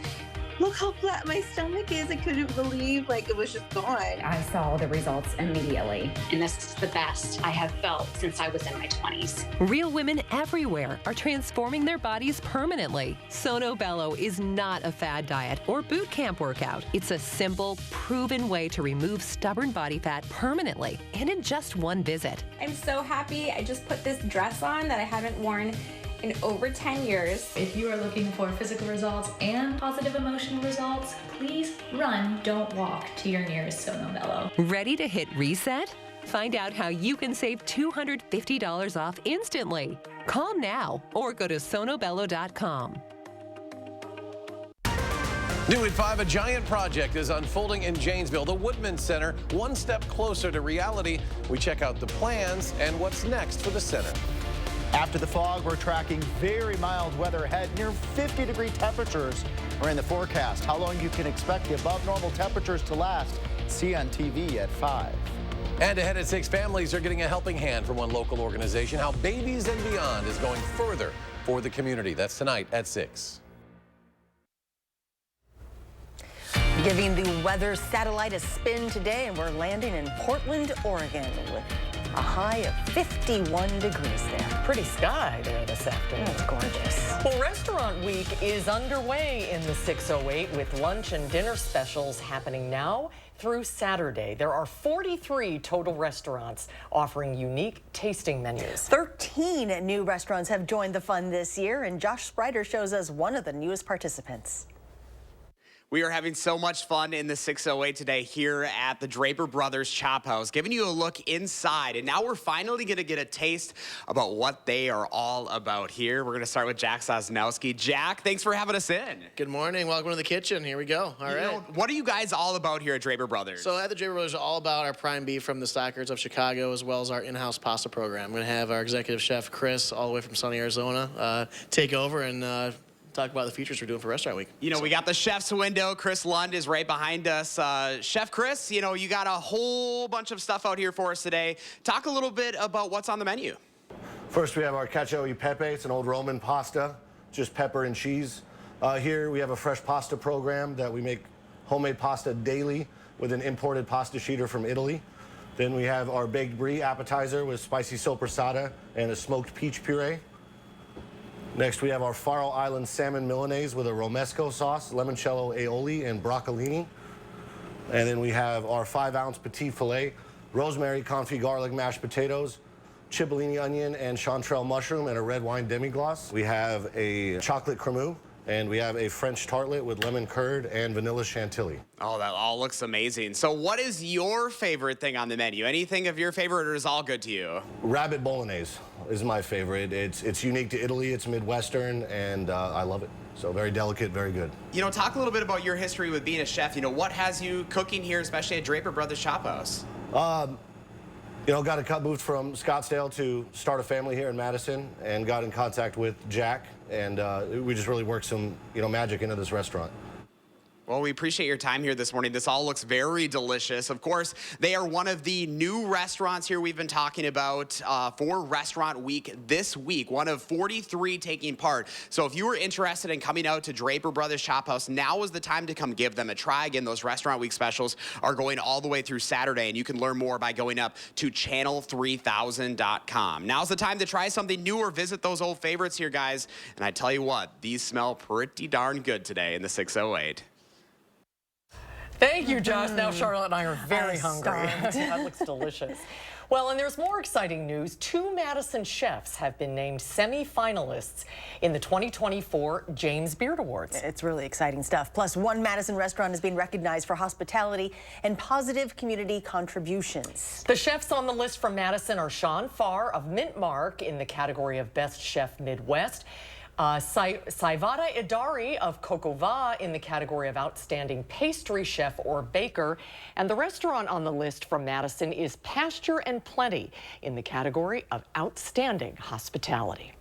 look how flat my stomach is. I couldn't believe it was just gone. I saw the results immediately. And this is the best I have felt since I was in my 20s. Real women everywhere are transforming their bodies permanently. Sono Bello is not a fad diet or boot camp workout. It's a simple, proven way to remove stubborn body fat permanently and in just one visit. I'm so happy. I just put this dress on that I haven't worn in over 10 years. If you are looking for physical results and positive emotional results, please run, don't walk to your nearest Sono Bello. Ready to hit reset? Find out how you can save $250 off instantly. Call now or go to sonobello.com. New at 5, a giant project is unfolding in Janesville, the Woodman Center, one step closer to reality. We check out the plans and what's next for the center. After the fog, we're tracking very mild weather ahead. Near 50-degree temperatures are in the forecast. How long you can expect the above normal temperatures to last, see on TV at 5. And ahead at 6, families are getting a helping hand from one local organization. How Babies and Beyond is going further for the community. That's tonight at 6. Giving the weather satellite a spin today, and we're landing in Portland, Oregon with a high of 51 degrees there. Pretty sky there this afternoon. It's gorgeous. Well, Restaurant Week is underway in the 608 with lunch and dinner specials happening now through Saturday. There are 43 total restaurants offering unique tasting menus. 13 new restaurants have joined the fun this year, and Josh Sprider shows us one of the newest participants. We are having so much fun in the 608 today here at the Draper Brothers Chop House, giving you a look inside. And now we're finally going to get a taste about what they are all about here. We're going to start with Jack Sosnowski. Jack, thanks for having us in. Good morning. Welcome to the kitchen. Here we go. All right. What are you guys all about here at Draper Brothers? So at the Draper Brothers, all about our prime beef from the Stockers of Chicago, as well as our in-house pasta program. I'm going to have our executive chef, Chris, all the way from sunny Arizona, take over and talk about the features we're doing for Restaurant Week. You know, we got the chef's window. Chris Lund is right behind us. Chef Chris, you know, you got a whole bunch of stuff out here for us today. Talk a little bit about what's on the menu. First, we have our cacio e pepe. It's an old Roman pasta, just pepper and cheese. Here, we have a fresh pasta program that we make homemade pasta daily with an imported pasta sheeter from Italy. Then we have our baked brie appetizer with spicy soppressata and a smoked peach puree. Next, we have our Faroe Island salmon Milanese with a romesco sauce, limoncello aioli, and broccolini. And then we have our 5-ounce petit filet, rosemary confit garlic mashed potatoes, cipollini onion, and chanterelle mushroom, and a red wine demi-glace. We have a chocolate cremeux, and we have a French tartlet with lemon curd and vanilla chantilly. Oh, that all looks amazing. So what is your favorite thing on the menu? Anything of your favorite, or is all good to you? Rabbit bolognese is my favorite. It's unique to Italy. It's Midwestern, and I love it. So very delicate, very good. You know, talk a little bit about your history with being a chef. You know, what has you cooking here, especially at Draper Brothers Chop House? You know, moved from Scottsdale to start a family here in Madison, and got in contact with Jack, and we just really worked some, magic into this restaurant. Well, we appreciate your time here this morning. This all looks very delicious. Of course, they are one of the new restaurants here we've been talking about for Restaurant Week this week, one of 43 taking part. So if you were interested in coming out to Draper Brothers Chop House, now is the time to come give them a try. Again, those Restaurant Week specials are going all the way through Saturday, and you can learn more by going up to channel3000.com. Now's the time to try something new or visit those old favorites here, guys. And I tell you what, these smell pretty darn good today in the 608. Thank you, Josh. Now Charlotte and I are very hungry. That looks delicious. Well, and there's more exciting news. 2 Madison chefs have been named semi-finalists in the 2024 James Beard Awards. It's really exciting stuff. Plus, 1 Madison restaurant is being recognized for hospitality and positive community contributions. The chefs on the list from Madison are Sean Farr of Mint Mark in the category of Best Chef Midwest, Saivada Idari of Kokova in the category of Outstanding Pastry Chef or Baker. And the restaurant on the list from Madison is Pasture and Plenty in the category of Outstanding Hospitality.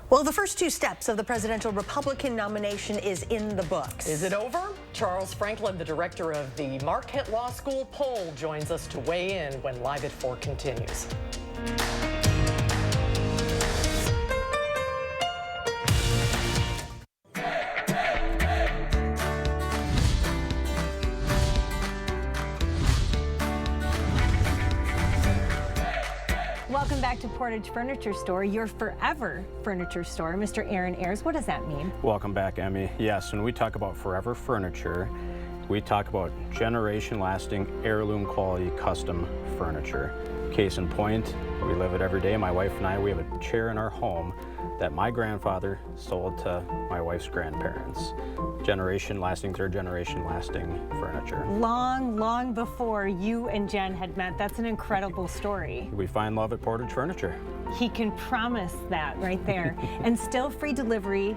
Well, the first 2 steps of the presidential Republican nomination is in the books. Is it over? Charles Franklin, the director of the Marquette Law School poll, joins us to weigh in when Live at 4 continues. Welcome back to Portage Furniture Store, your forever furniture store. Mr. Aaron Ayers, what does that mean? Welcome back, Emmy. Yes, when we talk about forever furniture, we talk about generation-lasting, heirloom-quality custom furniture. Case in point, we live it every day. My wife and I, we have a chair in our home that my grandfather sold to my wife's grandparents. Generation-lasting, third-generation-lasting furniture. Long, long before you and Jen had met. That's an incredible story. We find love at Portage Furniture. He can promise that right there. And still free delivery,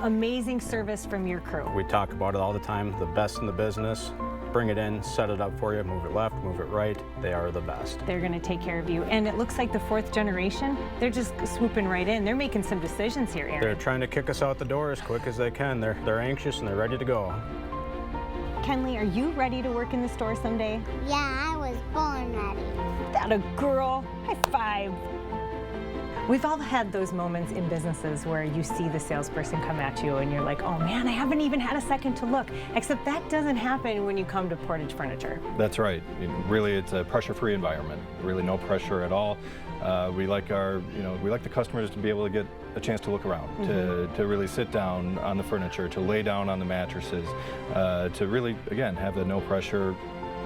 amazing service from your crew. We talk about it all the time, the best in the business. Bring it in, set it up for you, move it left, move it right. They are the best. They're going to take care of you. And it looks like the fourth generation, they're just swooping right in. They're making some decisions here, Aaron. They're trying to kick us out the door as quick as they can. They're anxious and they're ready to go. Kenley, are you ready to work in the store someday? Yeah, I was born ready. That a girl. High five. We've all had those moments in businesses where you see the salesperson come at you and you're like, oh man, I haven't even had a second to look. Except that doesn't happen when you come to Portage Furniture. That's right. Really, it's a pressure-free environment. Really no pressure at all. We like the customers to be able to get a chance to look around, to really sit down on the furniture, to lay down on the mattresses, to really, again, have the no pressure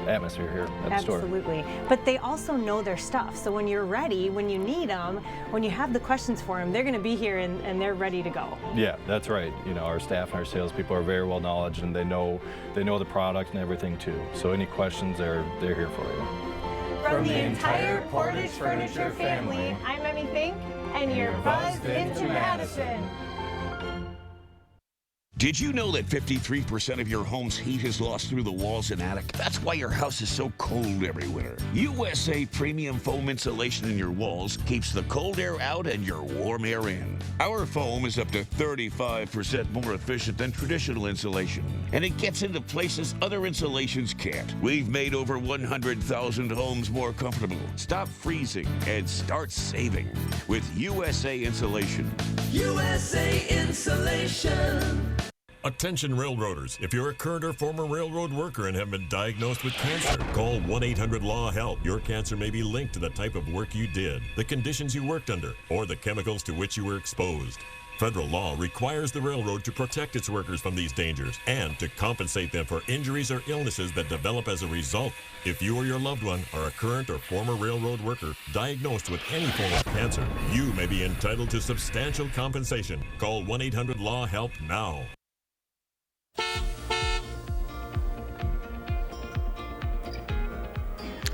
atmosphere here at the store. Absolutely. But they also know their stuff. So when you're ready, when you need them, when you have the questions for them, they're going to be here and they're ready to go. Yeah, that's right. You know, our staff and our salespeople are very well knowledgeable and they know the product and everything too. So any questions, they're here for you. From the entire Portage Furniture family, I'm Emmy Fink, and you're buzzed into Madison. Did you know that 53% of your home's heat is lost through the walls and attic? That's why your house is so cold every winter. USA Premium Foam Insulation in your walls keeps the cold air out and your warm air in. Our foam is up to 35% more efficient than traditional insulation, and it gets into places other insulations can't. We've made over 100,000 homes more comfortable. Stop freezing and start saving with USA Insulation. USA Insulation. Attention railroaders, if you're a current or former railroad worker and have been diagnosed with cancer, call 1-800-LAW-HELP. Your cancer may be linked to the type of work you did, the conditions you worked under, or the chemicals to which you were exposed. Federal law requires the railroad to protect its workers from these dangers and to compensate them for injuries or illnesses that develop as a result. If you or your loved one are a current or former railroad worker diagnosed with any form of cancer, you may be entitled to substantial compensation. Call 1-800-LAW-HELP now.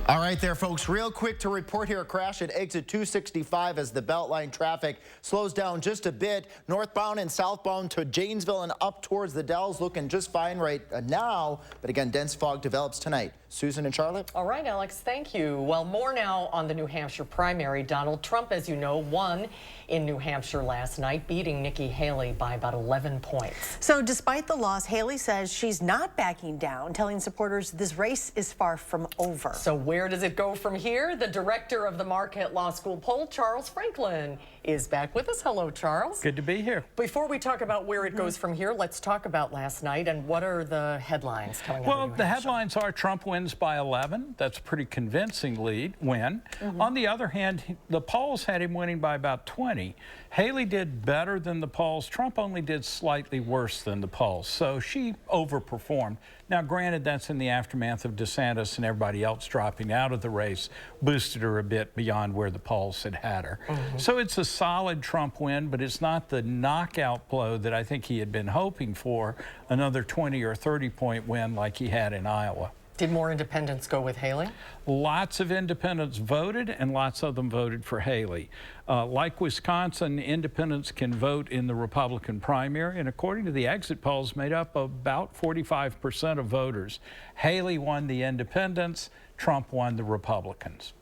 All right there, folks, real quick to report here, a crash at exit 265 as the Beltline traffic slows down just a bit. Northbound and southbound to Janesville and up towards the Dells looking just fine right now. But again, dense fog develops tonight. Susan and Charlotte? All right, Alex, thank you. Well, more now on the New Hampshire primary. Donald Trump, as you know, won in New Hampshire last night, beating Nikki Haley by about 11 points. So despite the loss, Haley says she's not backing down, telling supporters this race is far from over. So where does it go from here? The director of the Marquette Law School poll, Charles Franklin, is back with us. Hello, Charles. Good to be here. Before we talk about where it goes from here, let's talk about last night and what are the headlines coming out of New Hampshire? Well, the headlines are Trump wins by 11. That's a pretty convincing win. On the other hand, the polls had him winning by about 20. Haley did better than the polls. Trump only did slightly worse than the polls. So she overperformed. Now, granted, that's in the aftermath of DeSantis and everybody else dropping out of the race, boosted her a bit beyond where the polls had her. So it's a solid Trump win, but it's not the knockout blow that I think he had been hoping for, another 20 or 30 point win like he had in Iowa. Did more independents go with Haley? Lots of independents voted, and lots of them voted for Haley. Like Wisconsin, independents can vote in the Republican primary, and according to the exit polls, made up about 45% of voters. Haley won the independents, Trump won the Republicans.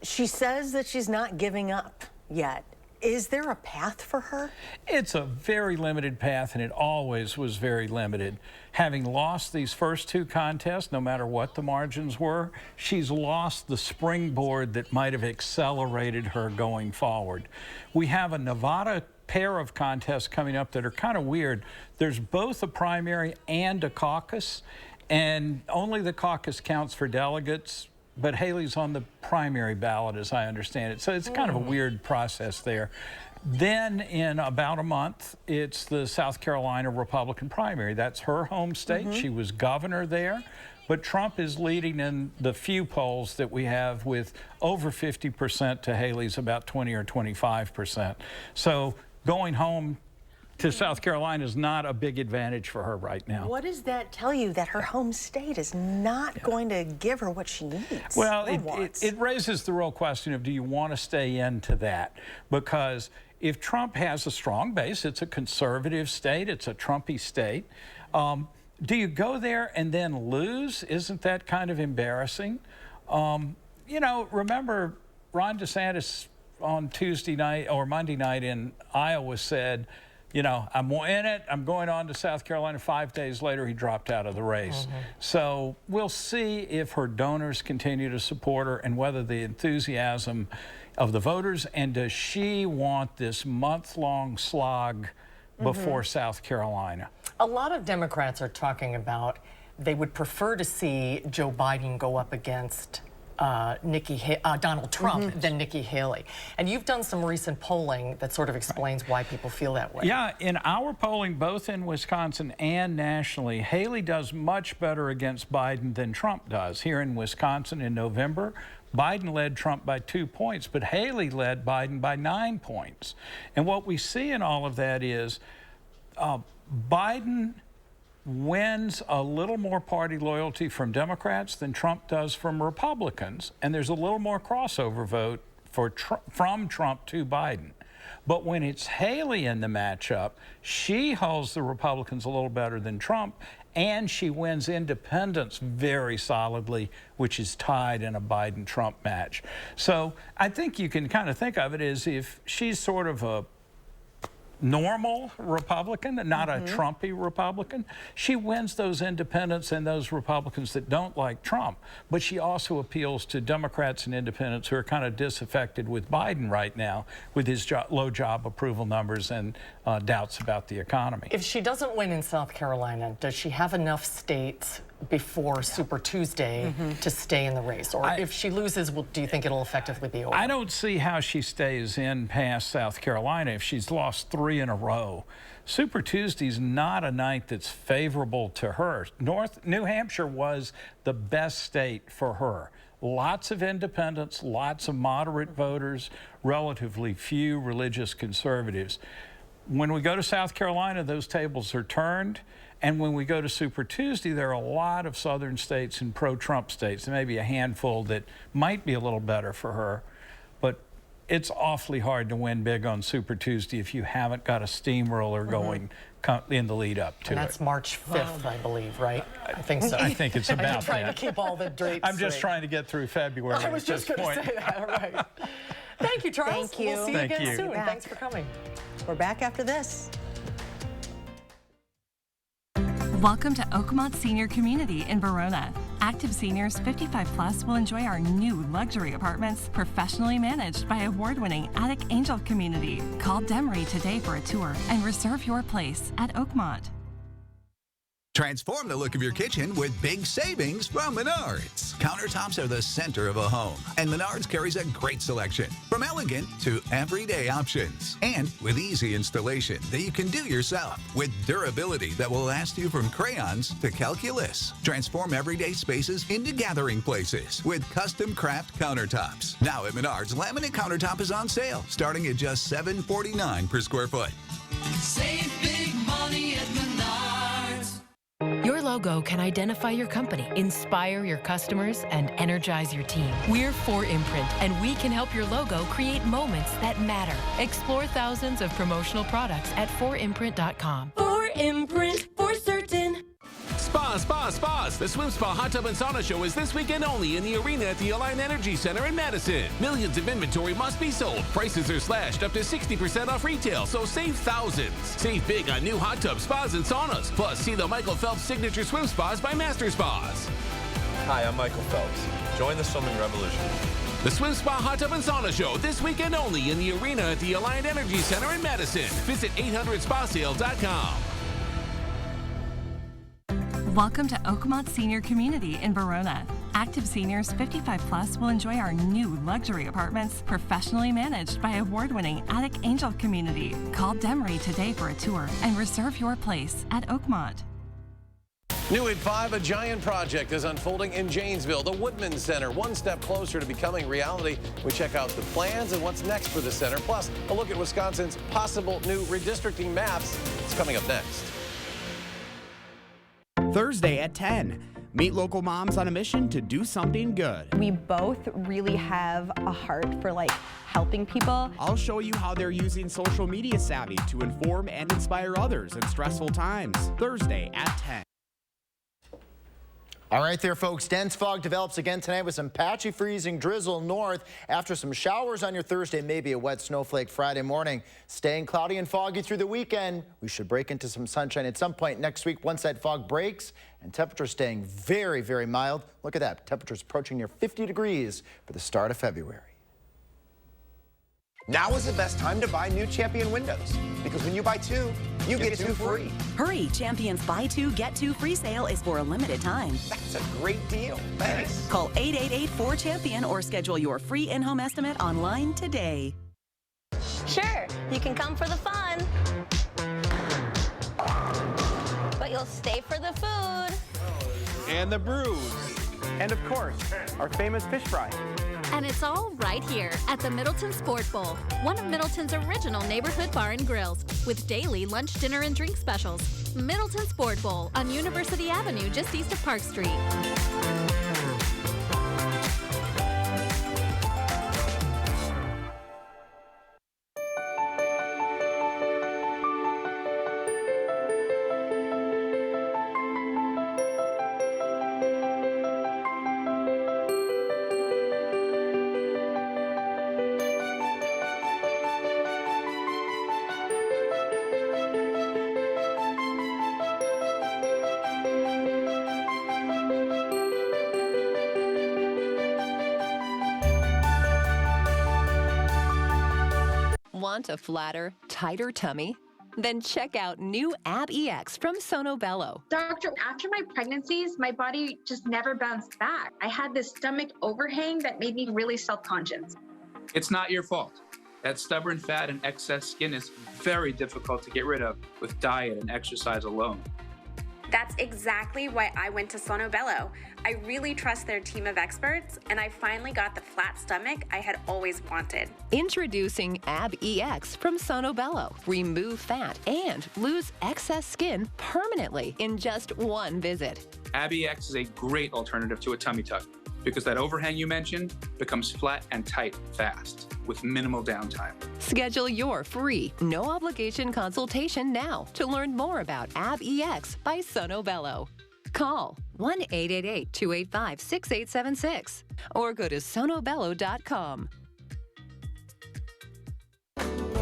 She says that she's not giving up yet. Is there a path for her? It's a very limited path, and it always was very limited. Having lost these first two contests, no matter what the margins were, she's lost the springboard that might have accelerated her going forward. We have a Nevada pair of contests coming up that are kind of weird. There's both a primary and a caucus, and only the caucus counts for delegates. but Haley's on the primary ballot, as I understand it. So it's kind of a weird process there. Then in about a month, it's the South Carolina Republican primary. That's her home state. She was governor there. But Trump is leading in the few polls that we have with over 50% to Haley's about 20 or 25%. So going home to South Carolina is not a big advantage for her right now. What does that tell you, that her home state is not going to give her what she needs? Well, it raises the real question of, do you want to stay into that? Because if Trump has a strong base, it's a conservative state, it's a Trumpy state, do you go there and then lose? Isn't that kind of embarrassing? You know, remember Ron DeSantis on Tuesday night or Monday night in Iowa said, you know, I'm in it, I'm going on to South Carolina. 5 days later, he dropped out of the race. So we'll see if her donors continue to support her and whether the enthusiasm of the voters, and does she want this month-long slog before South Carolina? A lot of Democrats are talking about they would prefer to see Joe Biden go up against Donald Trump than Nikki Haley. And you've done some recent polling that sort of explains why people feel that way. Yeah, in our polling, both in Wisconsin and nationally, Haley does much better against Biden than Trump does. Here in Wisconsin in November, Biden led Trump by 2 points, but Haley led Biden by 9 points. And what we see in all of that is Biden wins a little more party loyalty from Democrats than Trump does from Republicans, and there's a little more crossover vote from Trump to Biden. But when it's Haley in the matchup, she holds the Republicans a little better than Trump, and she wins independents very solidly, which is tied in a Biden-Trump match. So I think you can kind of think of it as if she's sort of a normal Republican, not a Trumpy Republican. She wins those independents and those Republicans that don't like Trump, but she also appeals to Democrats and independents who are kind of disaffected with Biden right now with his low job approval numbers and doubts about the economy. If she doesn't win in South Carolina, does she have enough states before Super Tuesday to stay in the race? Or if she loses, do you think it'll effectively be over? I don't see how she stays in past South Carolina if she's lost 3 in a row. Super Tuesday's not a night that's favorable to her. New Hampshire was the best state for her. Lots of independents, lots of moderate voters, relatively few religious conservatives. When we go to South Carolina, those tables are turned. And when we go to Super Tuesday, there are a lot of southern states and pro-Trump states. There may be a handful that might be a little better for her. But it's awfully hard to win big on Super Tuesday if you haven't got a steamroller going in the lead up to it. And that's March 5th, I believe, right? I think so. I think it's about that. I'm trying to keep all the dates I'm just trying to get through February. I was just going to say that, all right. Thank you, Charles. Thank you. We'll see you again soon. Thanks for coming. We're back after this. Welcome to Oakmont Senior Community in Verona. Active seniors 55 plus will enjoy our new luxury apartments, professionally managed by award-winning Attic Angel Community. Call Demery today for a tour and reserve your place at Oakmont. Transform the look of your kitchen with big savings from Menards. Countertops are the center of a home, and Menards carries a great selection, from elegant to everyday options. And with easy installation that you can do yourself, with durability that will last you from crayons to calculus. Transform everyday spaces into gathering places with custom craft countertops. Now at Menards, laminate countertop is on sale, starting at just $7.49 per square foot. Save big money at Menards. Your logo can identify your company, inspire your customers, and energize your team. We're 4imprint, and we can help your logo create moments that matter. Explore thousands of promotional products at 4imprint.com. 4imprint, for certain. Spas. The Swim Spa Hot Tub and Sauna Show is this weekend only in the arena at the Alliant Energy Center in Madison. Millions of inventory must be sold. Prices are slashed up to 60% off retail, so save thousands. Save big on new hot tub spas and saunas. Plus, see the Michael Phelps Signature Swim Spas by Master Spas. Hi, I'm Michael Phelps. Join the swimming revolution. The Swim Spa Hot Tub and Sauna Show this weekend only in the arena at the Alliant Energy Center in Madison. Visit 800spasale.com. Welcome to Oakmont Senior Community in Verona. Active seniors 55 plus will enjoy our new luxury apartments, professionally managed by award-winning Attic Angel community. Call Demery today for a tour and reserve your place at Oakmont. New at 5, a giant project is unfolding in Janesville, the Woodman Center, one step closer to becoming reality. We check out the plans and what's next for the center, plus a look at Wisconsin's possible new redistricting maps. It's coming up next. Thursday at 10. Meet local moms on a mission to do something good. We both really have a heart for helping people. I'll show you how they're using social media savvy to inform and inspire others in stressful times. Thursday at 10. All right there, folks. Dense fog develops again tonight with some patchy freezing drizzle north after some showers on your Thursday, maybe a wet snowflake Friday morning. Staying cloudy and foggy through the weekend. We should break into some sunshine at some point next week once that fog breaks, and temperatures staying very, very mild. Look at that. Temperatures approaching near 50 degrees for the start of February. Now is the best time to buy new Champion windows, because when you buy 2, you get 2 free. Hurry, Champion's Buy 2, Get 2 free sale is for a limited time. That's a great deal. Thanks. Call 888-4CHAMPION or schedule your free in-home estimate online today. Sure, you can come for the fun, but you'll stay for the food. And the brews. And of course, our famous fish fry. And it's all right here at the Middleton Sport Bowl, one of Middleton's original neighborhood bar and grills, with daily lunch, dinner, and drink specials. Middleton Sport Bowl on University Avenue, just east of Park Street. Want a flatter, tighter tummy? Then check out new Ab EX from Sono Bello. Doctor, after my pregnancies, my body just never bounced back. I had this stomach overhang that made me really self-conscious. It's not your fault. That stubborn fat and excess skin is very difficult to get rid of with diet and exercise alone. That's exactly why I went to Sono Bello. I really trust their team of experts, and I finally got the flat stomach I had always wanted. Introducing Ab EX from Sono Bello. Remove fat and lose excess skin permanently in just one visit. Ab EX is a great alternative to a tummy tuck because that overhang you mentioned becomes flat and tight fast with minimal downtime. Schedule your free, no-obligation consultation now to learn more about Ab EX by Sono Bello. Call 1-888-285-6876 or go to sonobello.com.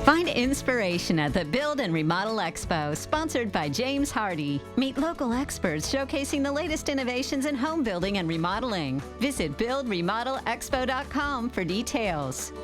Find inspiration at the Build and Remodel Expo, sponsored by James Hardy. Meet local experts showcasing the latest innovations in home building and remodeling. Visit buildremodelexpo.com for details.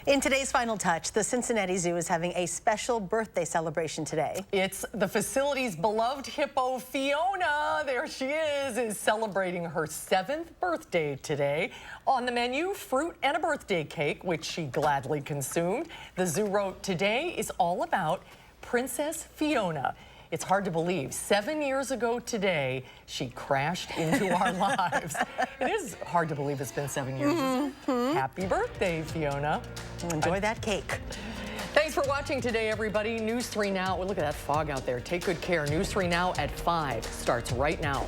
In today's Final Touch, the Cincinnati Zoo is having a special birthday celebration today. It's the facility's beloved hippo, Fiona. There she is celebrating her 7th birthday today. On the menu, fruit and a birthday cake, which she gladly consumed. The zoo wrote, today is all about Princess Fiona. It's hard to believe. 7 years ago today, she crashed into our lives. It is hard to believe it's been 7 years. Happy birthday, Fiona. Enjoy that cake. Thanks for watching today, everybody. News 3 Now. Look at that fog out there. Take good care. News 3 Now at 5 starts right now.